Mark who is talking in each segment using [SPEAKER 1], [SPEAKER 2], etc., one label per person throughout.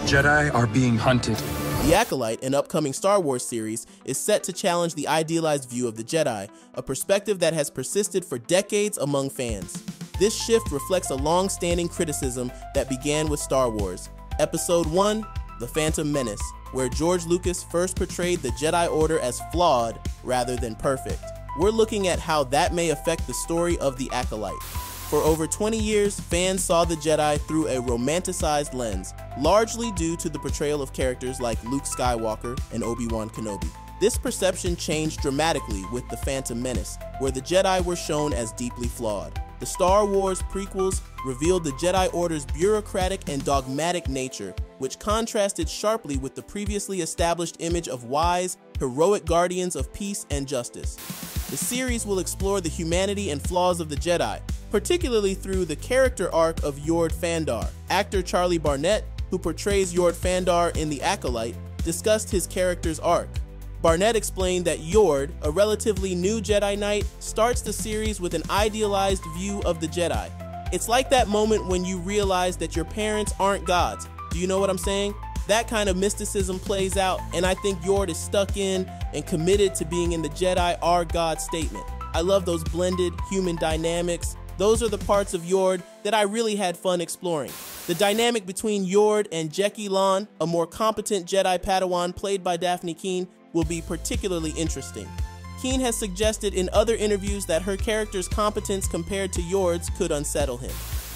[SPEAKER 1] Jedi are being hunted.
[SPEAKER 2] The Acolyte, an upcoming Star Wars series, is set to challenge the idealized view of the Jedi, a perspective that has persisted for decades among fans. This shift reflects a long-standing criticism that began with Star Wars. Episode 1, The Phantom Menace, where George Lucas first portrayed the Jedi Order as flawed rather than perfect. We're looking at how that may affect the story of the Acolyte. For over 20 years, fans saw the Jedi through a romanticized lens, largely due to the portrayal of characters like Luke Skywalker and Obi-Wan Kenobi. This perception changed dramatically with The Phantom Menace, where the Jedi were shown as deeply flawed. The Star Wars prequels revealed the Jedi Order's bureaucratic and dogmatic nature, which contrasted sharply with the previously established image of wise, heroic guardians of peace and justice. The series will explore the humanity and flaws of the Jedi, particularly through the character arc of Yord Fandar. Actor Charlie Barnett, who portrays Yord Fandar in The Acolyte, discussed his character's arc. Barnett explained that Yord, a relatively new Jedi Knight, starts the series with an idealized view of the Jedi. It's like that moment when you realize that your parents aren't gods. Do you know what I'm saying? That kind of mysticism plays out, and I think Yord is stuck in and committed to being in the Jedi are God statement. I love those blended human dynamics. Those are the parts of Yord that I really had fun exploring. The dynamic between Yord and Jeki Lon, a more competent Jedi Padawan played by Daphne Keane, will be particularly interesting. Keane has suggested in other interviews that her character's competence compared to Yord's could unsettle him.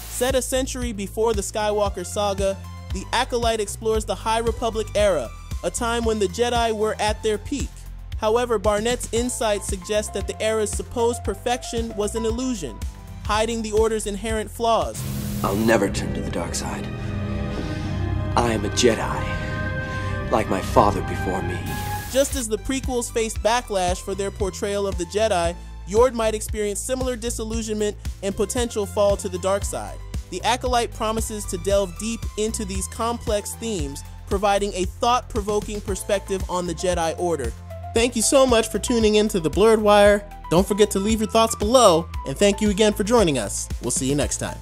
[SPEAKER 2] Set a century before the Skywalker saga, The Acolyte explores the High Republic era, a time when the Jedi were at their peak. However, Barnett's insight suggests that the era's supposed perfection was an illusion, hiding the Order's inherent flaws.
[SPEAKER 3] I'll never turn to the dark side. I am a Jedi, like my father before me.
[SPEAKER 2] Just as the prequels faced backlash for their portrayal of the Jedi, Yord might experience similar disillusionment and potential fall to the dark side. The Acolyte promises to delve deep into these complex themes, providing a thought-provoking perspective on the Jedi Order. Thank you so much for tuning in to The Blurred Wire. Don't forget to leave your thoughts below, and thank you again for joining us. We'll see you next time.